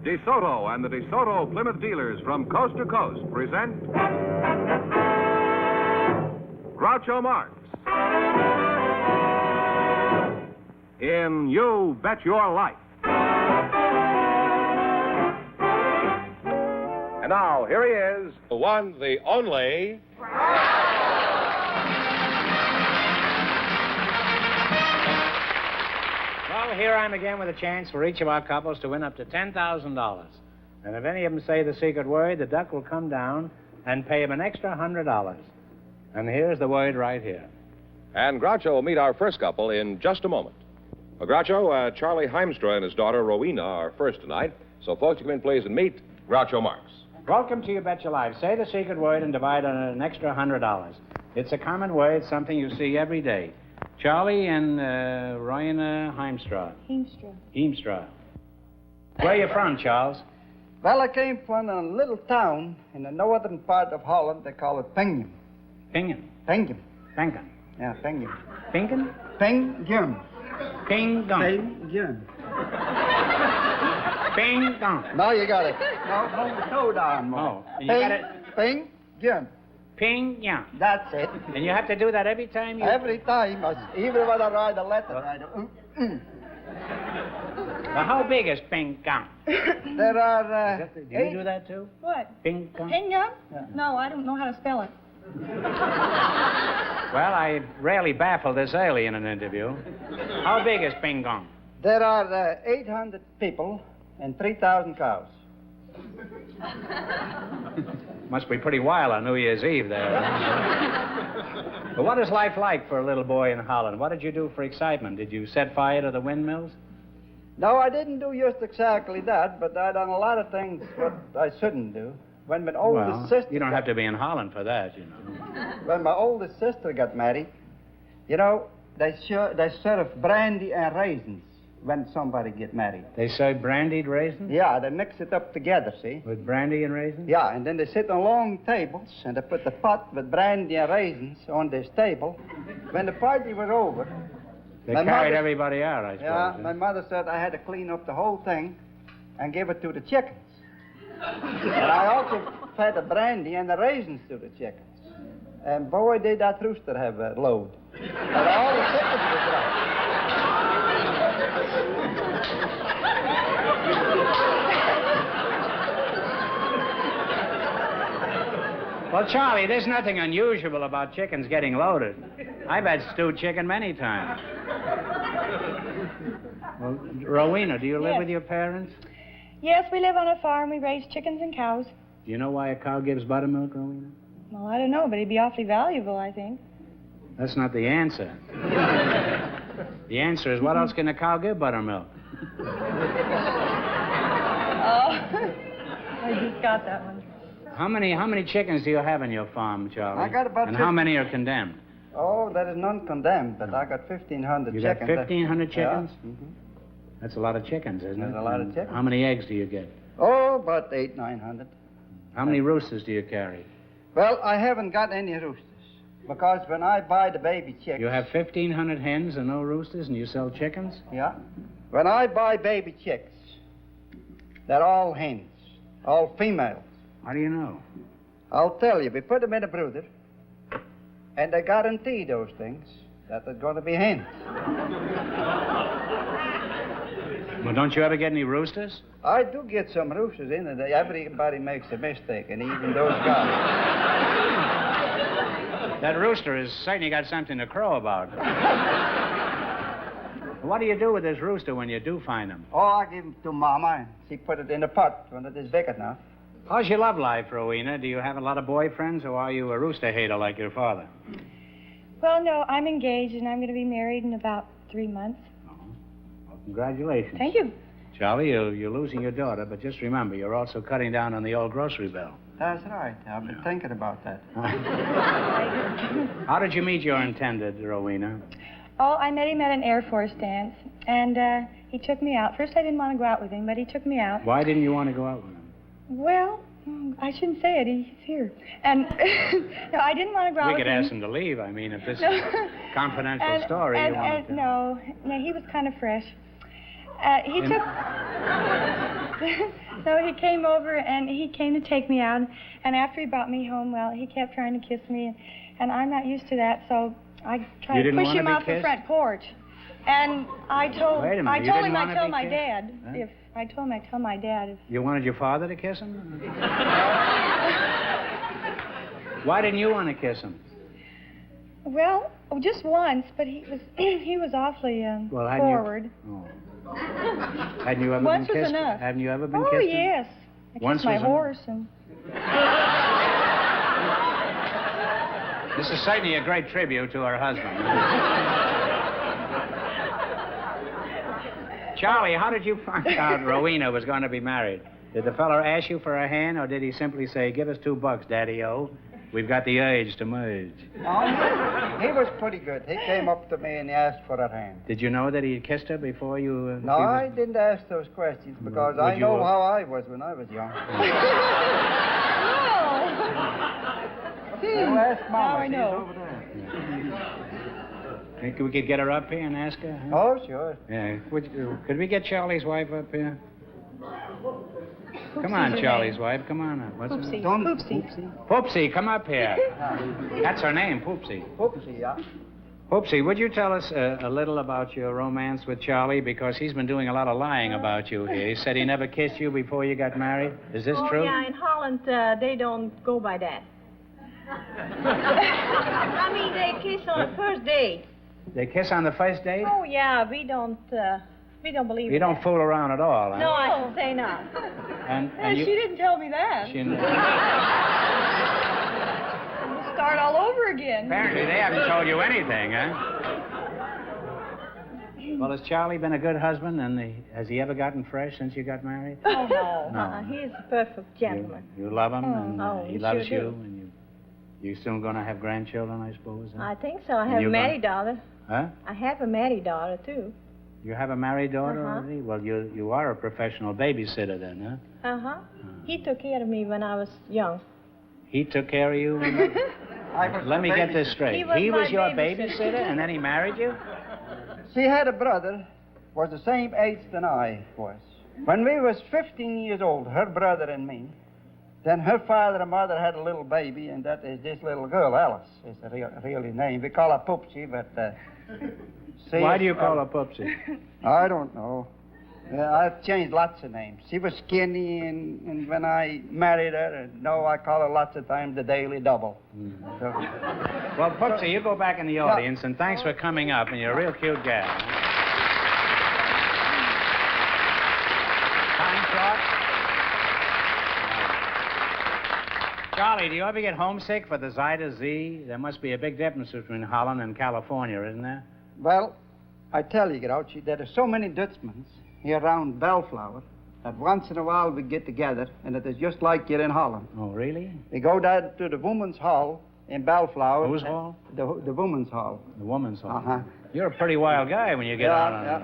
DeSoto and the DeSoto Plymouth dealers from coast to coast present Groucho Marx in You Bet Your Life. And now, here he is, The one, the only. Well, here I am again with a chance for each of our couples to win up to $10,000. And if any of them say the secret word, the duck will come down and pay him an extra $100. And here's the word right here. And Groucho will meet our first couple in just a moment. Well, Groucho, Charlie Heimstra and his daughter Rowena are first tonight. So, folks, you come in, please, and meet Groucho Marx. Welcome to You Bet Your Life. Say the secret word and divide on an extra $100. It's a common word, something you see every day. Charlie and Rowena Heimstra. Heimstra. Where are you from, Charles? Well, I came from a little town in the northern part of Holland. They call it Pingum. Pingen. Pingum. Pengen. Yeah, Pingum. Pinken? Pingum. Pingon. Pingum. Pingon. No, you got it. No, hold the toe down more. Oh, you got it. Pingum. Ping-yang. That's it. And you have to do that every time you... Every time, even when I write a letter, I do. Well, how big is ping-gong? There are, Do you do that too? What? Ping-gong? Pinga? Yeah. No, I don't know how to spell it. Well, I rarely baffle this alien in an interview. How big is ping-gong? There are 800 people and 3,000 cows. Must be pretty wild on New Year's Eve there. But what is life like for a little boy in Holland? What did you do for excitement? Did you set fire to the windmills? No, I didn't do just exactly that, but I done a lot of things what I shouldn't do. When my oldest sister... You don't have to be in Holland for that, you know. When my oldest sister got married, you know, they serve brandy and raisins when somebody get married. They serve brandied raisins? Yeah, they mix it up together, see? With brandy and raisins? Yeah, and then they sit on long tables, and they put the pot with brandy and raisins on this table. When the party was over... They carried everybody out, I suppose. Yeah, huh? my mother said I had to clean up the whole thing and give it to the chickens. And I also fed the brandy and the raisins to the chickens. And boy, did that rooster have a load. And all the chickens were dry. Well, Charlie, there's nothing unusual about chickens getting loaded. I've had stewed chicken many times. Well, Rowena, do you live Yes. with your parents? Yes, we live on a farm. We raise chickens and cows. Do you know why a cow gives buttermilk, Rowena? Well, I don't know, but it'd be awfully valuable, I think. That's not the answer. The answer is, what else can a cow give buttermilk? Oh, I just got that one. How many chickens do you have in your farm, Charlie? I got about And how many are condemned? Oh, that is none condemned, but I got 1,500 You chickens. got 1,500 chickens? Yeah. Mm-hmm. That's a lot of chickens, isn't it? That's a lot of chickens. How many eggs do you get? Oh, about 900. How many roosters do you carry? Well, I haven't got any roosters. Because when I buy the baby chicks... You have 1,500 hens and no roosters, and you sell chickens? Yeah. When I buy baby chicks, they're all hens, all females. How do you know? I'll tell you, we put them in a brooder, and they guarantee those things that they're going to be hens. Well, don't you ever get any roosters? I do get some roosters in, and everybody makes a mistake, and even those guys. That rooster has certainly got something to crow about. What do you do with this rooster when you do find him? Oh, I give them to Mama, and she put it in the pot when it is big enough. How's your love life, Rowena? Do you have a lot of boyfriends, or are you a rooster hater like your father? Well, no, I'm engaged, and I'm going to be married in about 3 months. Oh. Well, congratulations. Thank you. Charlie, you're losing your daughter, but just remember, you're also cutting down on the old grocery bill. That's right. I've been thinking about that. How did you meet your intended, Rowena? Oh, I met him at an Air Force dance, and he took me out. First, I didn't want to go out with him, but he took me out. Why didn't you want to go out with him? Well, I shouldn't say it. He's here. And no, I didn't want to go out We with could him. ask him to leave. I mean, if this is a confidential story, you want to... No, he was kind of fresh. He took... So he came over, and he came to take me out. And after he brought me home, well, he kept trying to kiss me. And I'm not used to that, so I tried to push him off the front porch. And I told him I'd tell my dad. Huh? I'd tell my dad. You wanted your father to kiss him? Why didn't you want to kiss him? Well, just once, but he was awfully forward. Hadn't you ever Once been kissed? was enough. Haven't you ever been Oh, kissed? yes. I Once kissed my was horse and... This is certainly a great tribute to her husband. Charlie, how did you find out Rowena was going to be married? Did the fellow ask you for a hand, or did he simply say, "Give us $2, Daddy-O. We've got the urge to merge"? Oh, he was pretty good. He came up to me and he asked for her hand. Did you know that he had kissed her before you... No, I didn't ask those questions because I know how I was when I was young. You ask Mama. Now I She's know. over there. Think we could get her up here and ask her? Huh? Oh, sure. Yeah. Could we get Charlie's wife up here? Come on, Charlie's wife. Come on up. What's her name? Poopsie. Poopsie, come up here. That's her name, Poopsie. Poopsie, yeah. Poopsie, would you tell us a little about your romance with Charlie? Because he's been doing a lot of lying about you here. He said he never kissed you before you got married. Is this true? Yeah, in Holland, they don't go by that. I mean, they kiss on the first date. They kiss on the first date? Oh, yeah, we don't believe You in don't that. fool around at all, huh? No, I should say not. And She didn't tell me that. We'll start all over again. Apparently they haven't told you anything, huh? Well, has Charlie been a good husband, and has he ever gotten fresh since you got married? Oh, no. No. He's a perfect gentleman. You love him, and he he loves sure you, do. and you soon going to have grandchildren, I suppose, huh? I think so. I have a you married daughter. Huh? I have a married daughter, too. You have a married daughter Uh-huh. already? Well, you are a professional babysitter then, huh? Uh-huh. He took care of me when I was young. He took care of you? Let me get this straight. He was my your babysitter. babysitter, and then he married you? She had a brother, was the same age than I was. When we was 15 years old, her brother and me, then her father and mother had a little baby, and that is this little girl, Alice, is the really name. We call her Poopsie, but... see, Why do you call her Poopsie? I don't know. I've changed lots of names. She was skinny, and when I married her, I call her lots of times the Daily Double. So, Well, Poopsie, you go back in the audience, and thanks for coming up, and you're a real cute gal. Time clock? Charlie, do you ever get homesick for the Zeta Z? There must be a big difference between Holland and California, isn't there? well, I tell you, Groucho, there are so many Dutchmen here around Bellflower that once in a while we get together, and it is just like you're in Holland. Oh, really? We go down to the Women's Hall in Bellflower. Whose hall? The Women's Hall. The woman's hall. Uh-huh. You're a pretty wild guy when you get out on Yeah.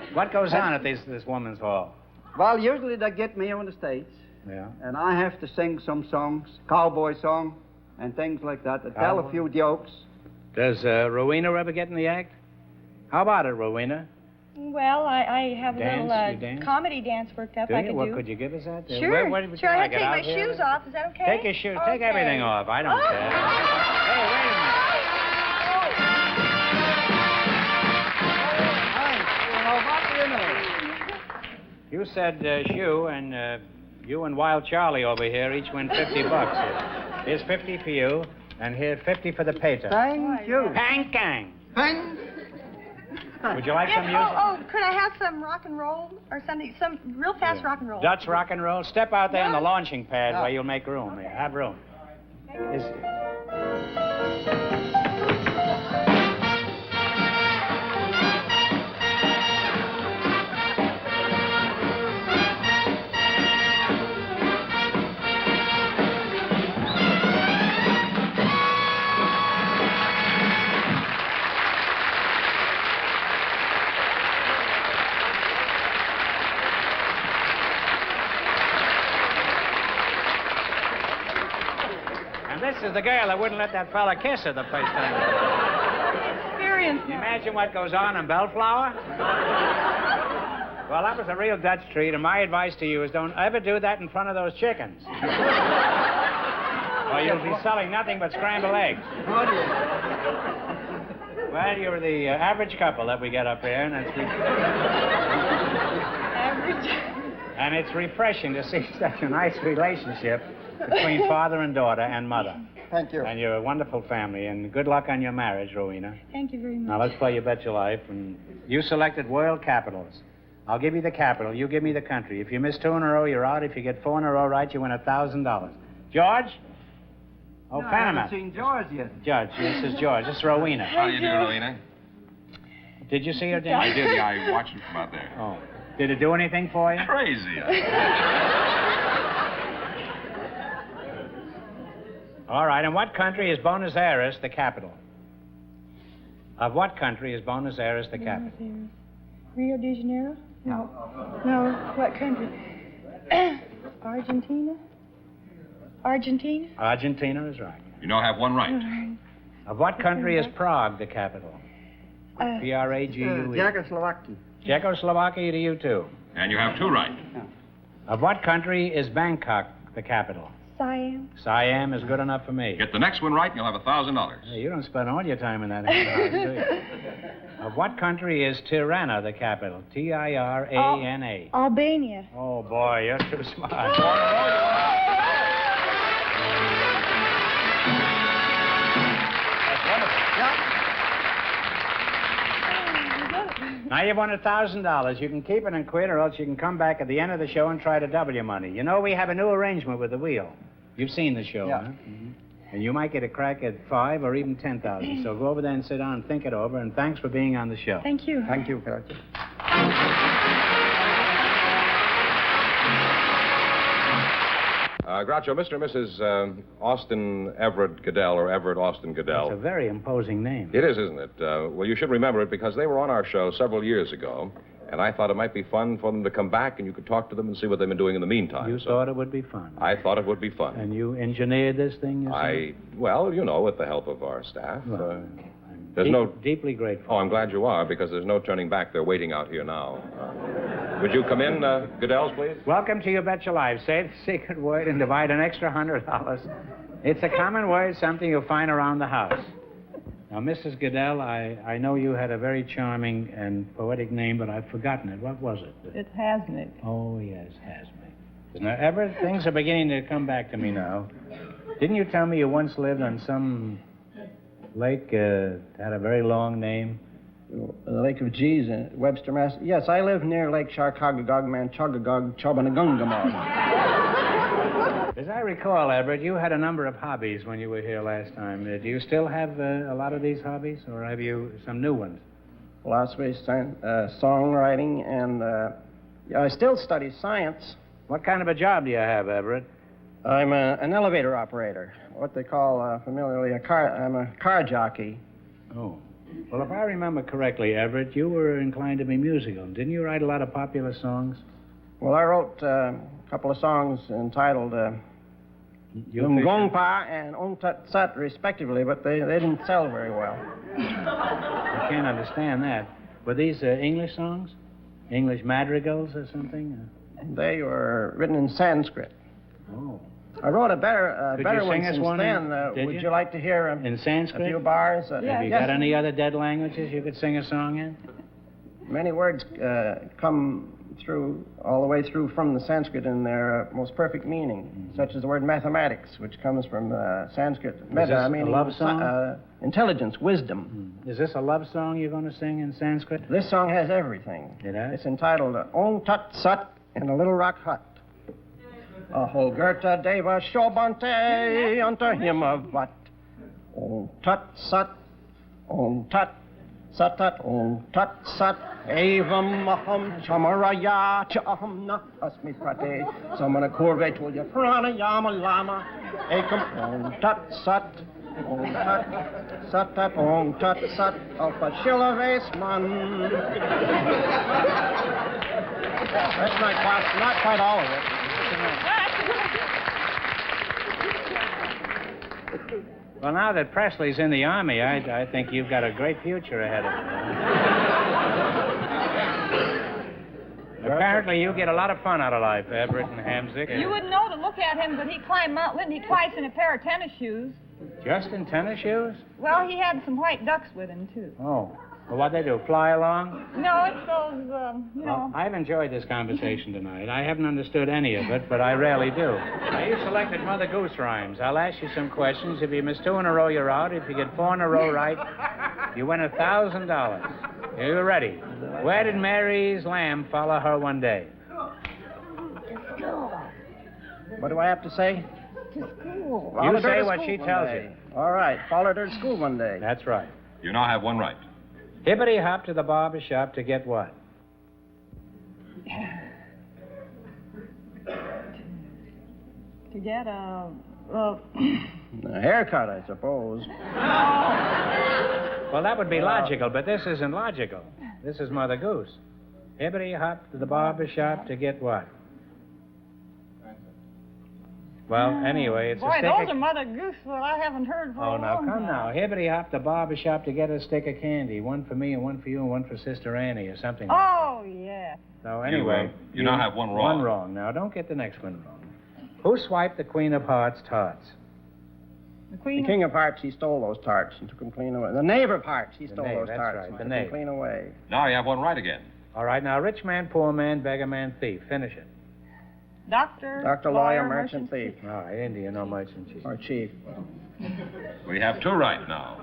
it. What goes on at this woman's hall? Well, usually they get me on the stage, Yeah. and I have to sing some songs, cowboy song, and things like that, to tell a Cowboy? few jokes. Does Rowena ever get in the act? How about it, Rowena? Well, I have Dance? a You little dance? comedy dance worked up Do I you? could What do. could you give us that? Sure. Where would Sure, you I like have to it? take Out my here? shoes off. Is that okay? Take your shoes. Take Okay. everything off. I don't Oh. care. Hey, wait a minute. You said shoe, and you and Wild Charlie over here each win $50. Here's 50 for you, and here's 50 for the pater. Thank you. Pang Kang. Thank Would you like Yes, some music? could I have some rock and roll or something? Some real fast rock and roll. Dutch rock and roll. Step out there on the Yeah. launching pad Yeah. where you'll make room. Here. Have room. And this is the girl that wouldn't let that fella kiss her the first time. Experience. Imagine what goes on in Bellflower. Well, that was a real Dutch treat, and my advice to you is don't ever do that in front of those chickens. Or you'll be selling nothing but scrambled eggs. Well, you're the average couple that we get up here, and it's... Average? And it's refreshing to see such a nice relationship between father and daughter and mother. Thank you. And you're a wonderful family, and good luck on your marriage, Rowena. Thank you very much. Now, let's play You Bet Your Life, and you selected world capitals. I'll give you the capital. You give me the country. If you miss 2 in a row, you're out. If you get 4 in a row right, you win $1,000. George? Oh, No, I Panama. haven't seen George yet. George, this is George. This is Rowena. How do you do, Rowena? Did you see her dance? I did. Yeah, I watched it from out there. Oh. Did it do anything for you? Crazy. All right. In what country is Buenos Aires the capital? Of what country is Buenos Aires the capital? Rio de Janeiro? No. No. What country? Argentina? Argentina? Argentina is right. You now have one right. Of what country is Prague the capital? P-R-A-G-U-E. Czechoslovakia. Czechoslovakia to you, too. And you have 2 right. Of what country is Bangkok the capital? Siam. Siam is good enough for me. Get the next one right, and you'll have $1,000. Hey, you don't spend all your time in that house, do you? Of what country is Tirana the capital? T-I-R-A-N-A. Albania. Oh, boy, you're too smart. Now you've won $1,000. You can keep it and quit, or else you can come back at the end of the show and try to double your money. You know, we have a new arrangement with the wheel. You've seen the show, Yeah. huh? Mm-hmm. And you might get a crack at 5 or even 10,000. So go over there and sit down and think it over, and thanks for being on the show. Thank you. Thank you, Groucho. Groucho, Mr. and Mrs. Austin Everett Goodell, or Everett Austin Goodell. It's a very imposing name. It is, isn't it? Well, you should remember it because they were on our show several years ago, and I thought it might be fun for them to come back and you could talk to them and see what they've been doing in the meantime. You thought it would be fun. I thought it would be fun. And you engineered this thing yourself? Well, you know, with the help of our staff. Well, there's deeply grateful. Oh, I'm glad you are, because there's no turning back. They're waiting out here now. Would you come in, Goodells, please? Welcome to You Bet Your Life. Say the secret word and divide an extra $100. It's a common word, something you'll find around the house. Now, Mrs. Goodell, I know you had a very charming and poetic name, but I've forgotten it. What was it? It's Hasnick. Oh, yes, Hasnick. Now, Everett, things are beginning to come back to me now. Didn't you tell me you once lived on some lake that had a very long name? The Lake of G's in Webster, Mass. Yes, I live near Lake Sharkagagog, Manchagagog, Chobanagungamaw. As I recall, Everett, you had a number of hobbies when you were here last time. Do you still have a lot of these hobbies, or have you some new ones? Philosophy, songwriting, and I still study science. What kind of a job do you have, Everett? I'm an elevator operator, what they call familiarly I'm a car jockey. Oh. Well, if I remember correctly, Everett, you were inclined to be musical. Didn't you write a lot of popular songs? Well, I wrote a couple of songs entitled Gongpa and Ong Tut Sat, respectively, but they didn't sell very well. I can't understand that. Were these English songs? English madrigals or something? They were written in Sanskrit. Oh. I wrote a better one since one then. Would you like to hear in Sanskrit? A few bars? Have you got any other dead languages you could sing a song in? Many words come through, all the way through from the Sanskrit in their most perfect meaning, such as the word mathematics, which comes from Sanskrit. Meta, meaning a love song? Intelligence, wisdom. Is this a love song you're going to sing in Sanskrit? This song has everything. It has? It's entitled Ong Tut Sat in a Little Rock Hut. Aholgerta Deva Shobante unto him of what? Om Tut Sat, Om Tut Satat, Om Tut Sat, Evam Maham Chamaraya Chahamna Asmi Prate, Samana Kurve Tulya Pranayama Lama, Ekam Om Tut Sat, Om Tut Satat, Om Tut Sat, Alpha Shilla Vesman. That's not quite all of it. Well, now that Presley's in the Army, I think you've got a great future ahead of you. Apparently you get a lot of fun out of life, Everett and Hamsick. You wouldn't know to look at him, but he climbed Mount Lindy twice in a pair of tennis shoes. Just in tennis shoes? Well, he had some white ducks with him, too. Oh. Well, what'd they do, fly along? No, it's those, Well, I've enjoyed this conversation tonight. I haven't understood any of it, but I rarely do. Now, you selected Mother Goose rhymes. I'll ask you some questions. If you miss 2 in a row, you're out. If you get 4 in a row right, you win $1,000. Are you ready? Where did Mary's lamb follow her one day? What do I have to say? To school. You say what she tells you. All right. Followed her to school one day. That's right. You now have one right. Hippity-hop to the barber shop to get what? to get A haircut, I suppose. Well, that would be logical, but this isn't logical. This is Mother Goose. Hippity-hop to the barber shop to get what? Well, anyway, it's a Boy, stick those of... are Mother Goose that I haven't heard for Oh, a now, long come time. now. Hippity-hop to barber shop to get a stick of candy. One for me and one for you and one for Sister Annie or something like that. Oh, yeah. So anyway... You now have one wrong. One wrong. Now, don't get the next one wrong. Who swiped the Queen of Hearts tarts? The Queen The King of Hearts, he stole those tarts and took them clean away. The knave of Hearts, he stole knave, those that's tarts right, and the took knave. them clean away. Now you have one right again. All right, now, rich man, poor man, beggar man, thief. Finish it. Doctor, Lawyer, merchant, thief. All right, Indian, no merchant chief. Or chief. We have 2 right now.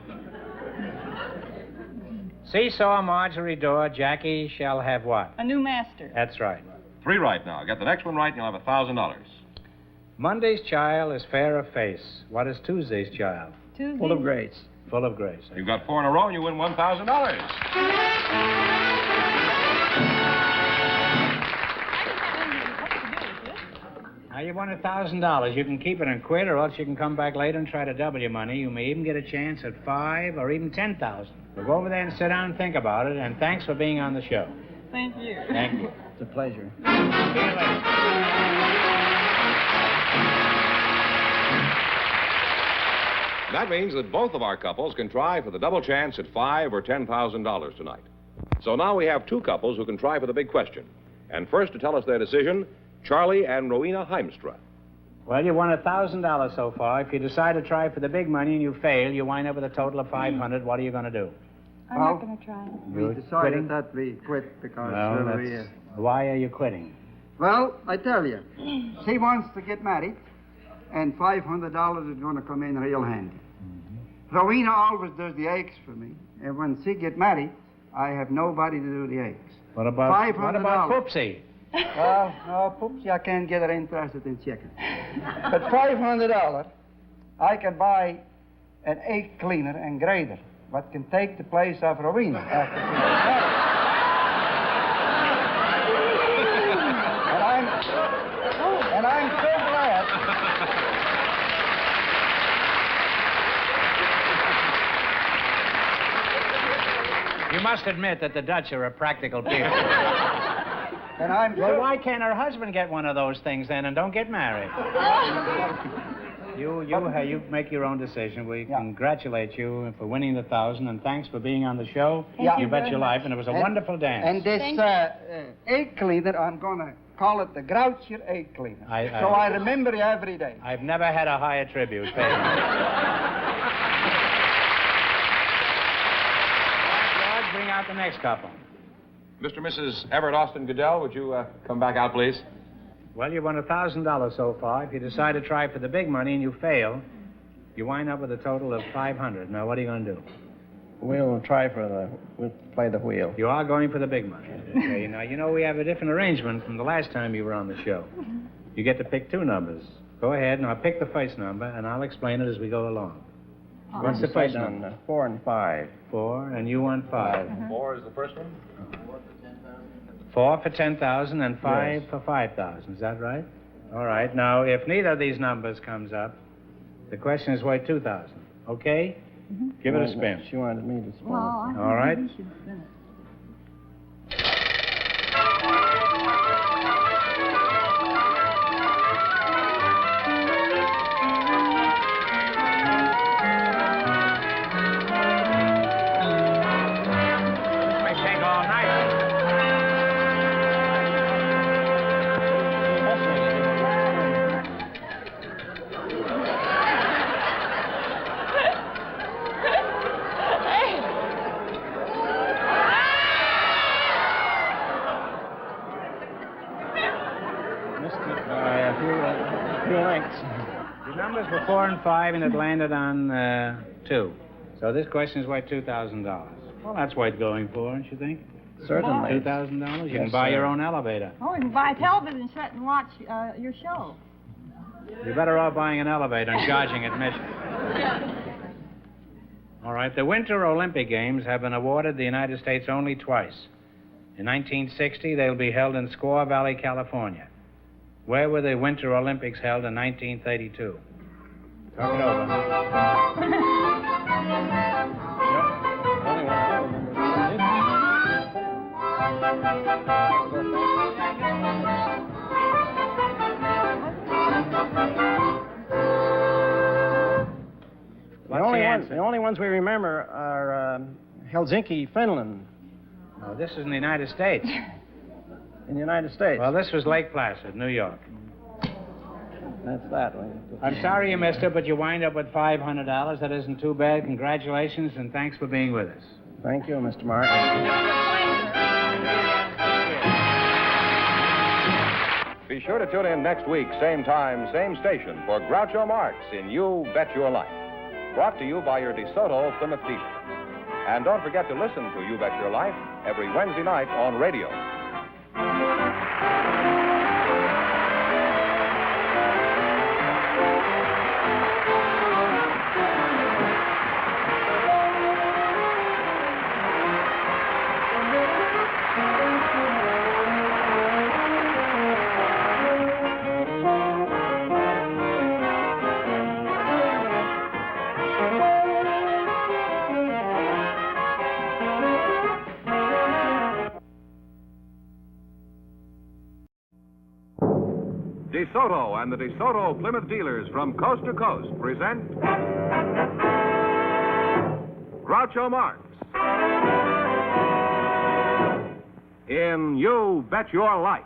Seesaw, Marjorie door, Jackie shall have what? A new master. That's right. 3 right now. Get the next one right and you'll have $1,000. Monday's child is fair of face. What is Tuesday's child? Tuesday. Full of grace. Full of grace. You've got 4 in a row and you win $1,000. Now, you won $1,000. You can keep it and quit, or else you can come back later and try to double your money. You may even get a chance at 5 or even 10,000. So go over there and sit down and think about it, and thanks for being on the show. Thank you. Thank you. It's a pleasure. See you later. That means that both of our couples can try for the double chance at $5,000 or $10,000 tonight. So now we have 2 couples who can try for the big question. And first to tell us their decision, Charlie and Rowena Heimstra. Well, you won $1,000 so far. If you decide to try for the big money and you fail, you wind up with a total of $500. What are you going to do? I'm not going to try. We You're decided quitting? that we quit because Why are you quitting? Well, I tell you, she wants to get married, and $500 is going to come in real handy. Rowena always does the eggs for me, and when she get married, I have nobody to do the eggs. What about $500. Poopsie? Well, no, Poopsie, I can't get her interested in chicken. But $500, I can buy an egg cleaner and grader, what can take the place of Rowena after she gets married. And I'm so glad. You must admit that the Dutch are a practical people. And I'm Well, so... why can't her husband get one of those things then and don't get married? You make your own decision. We congratulate you for winning the 1,000, and thanks for being on the show. Yeah. You bet your life, and it was a wonderful dance. And this egg cleaner, I'm going to call it the Groucho egg cleaner. So I remember you every day. I've never had a higher tribute. Thank you. George, bring out the next couple. Mr. and Mrs. Everett Austin Goodell, would you come back out, please? Well, you won $1,000 so far. If you decide to try for the big money and you fail, you wind up with a total of $500. Now, what are you going to do? We'll play the wheel. You are going for the big money. Okay, now, you know we have a different arrangement from the last time you were on the show. You get to pick 2 numbers. Go ahead, and I'll pick the first number, and I'll explain it as we go along. What's the first number? 4 and 5. 4, and you want 5. 4 is the first one? 4 for 10,000 and 5 for 5,000. Is that right? All right. Now, if neither of these numbers comes up, the question is worth 2,000. Okay? Give it a spin. She wanted me to spin. All right. This may take all night. A few links. The numbers were 4 and 5, and it landed on 2. So this question is worth $2,000. Well, that's worth going for, don't you think? Certainly. $2,000? You can buy your own elevator. Oh, you can buy a television set and watch your show. You're better off buying an elevator and charging admission. All right, the Winter Olympic Games have been awarded the United States only twice. In 1960, they'll be held in Squaw Valley, California. Where were the Winter Olympics held in 1932? Talk it over. The only ones we remember are Helsinki, Finland. No, this is in the United States. In the United States. Well, this was Lake Placid, New York. That's that way. I'm sorry you missed it, but you wind up with $500. That isn't too bad. Congratulations, and thanks for being with us. Thank you, Mr. Marx. Be sure to tune in next week, same time, same station, for Groucho Marx in You Bet Your Life. Brought to you by your DeSoto Plymouth dealer. And don't forget to listen to You Bet Your Life every Wednesday night on radio. DeSoto and the DeSoto Plymouth dealers from coast to coast present Groucho Marx in You Bet Your Life.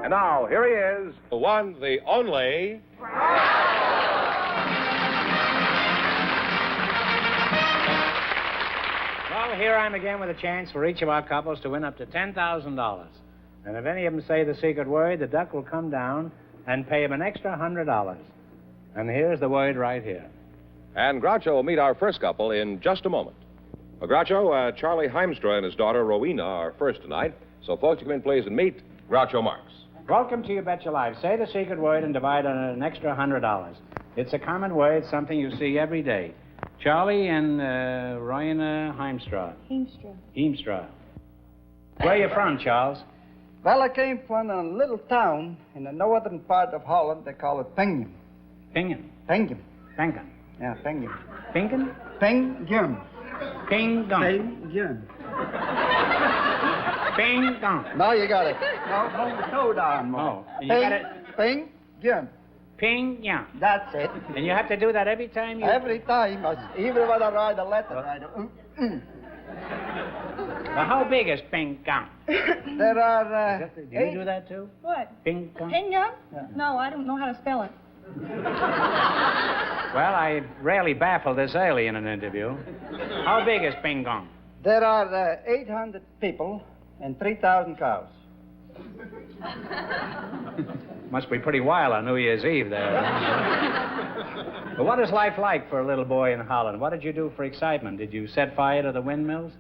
And now, here he is, the one, the only... Well, here I'm again with a chance for each of our couples to win up to $10,000. And if any of them say the secret word, the duck will come down and pay him an extra $100. And here's the word right here. And Groucho will meet our first couple in just a moment. Well, Groucho, Charlie Heimstra and his daughter Rowena are first tonight. So, folks, you come in, please, and meet Groucho Marx. Welcome to You Bet Your Life. Say the secret word and divide on an extra $100. It's a common word, something you see every day. Charlie and Rowena Heimstra. Heemstra. Where are you from, Charles? Well, I came from a little town in the northern part of Holland. They call it Pingum. Pingen. Pingum. Pengen. Yeah, Pingum. Pinken? Pingum. Pingdong. Pingum. Pingdong. Now you got it. Now hold the toe down more. Oh, you got it. Pingum. Ping-yang. That's it. And you have to do that every time you... Every time, even when I write a letter, I do. Well, how big is ping-gong? There are. Do you do that too? What? Ping-gong? Pinga? No, I don't know how to spell it. Well, I rarely baffle this early in an interview. How big is ping-gong? There are 800 people and 3,000 cows. Must be pretty wild on New Year's Eve there. But what is life like for a little boy in Holland? What did you do for excitement? Did you set fire to the windmills?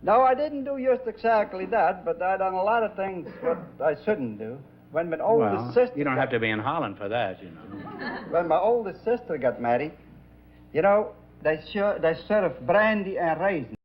No, I didn't do just exactly that, but I done a lot of things what I shouldn't do. When my oldest sister... You don't have to be in Holland for that, you know. When my oldest sister got married, you know, they served brandy and raisins.